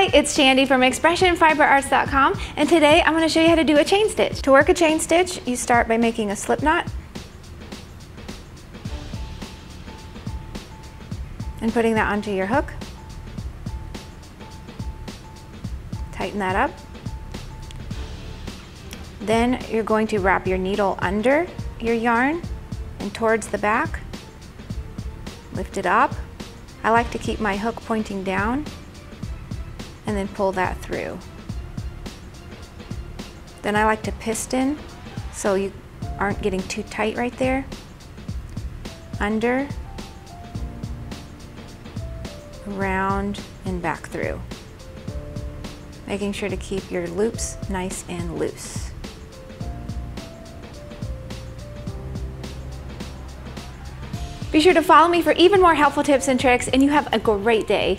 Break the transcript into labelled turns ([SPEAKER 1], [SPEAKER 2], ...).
[SPEAKER 1] Hi, it's Chandi from ExpressionFiberArts.com, and today I'm going to show you how to do a chain stitch. To work a chain stitch, you start by making a slip knot and putting that onto your hook. Tighten that up. Then you're going to wrap your needle under your yarn and towards the back. Lift it up. I like to keep my hook pointing down and then pull that through. Then I like to piston so you aren't getting too tight right there. Under, around, and back through. Making sure to keep your loops nice and loose. Be sure to follow me for even more helpful tips and tricks, and you have a great day.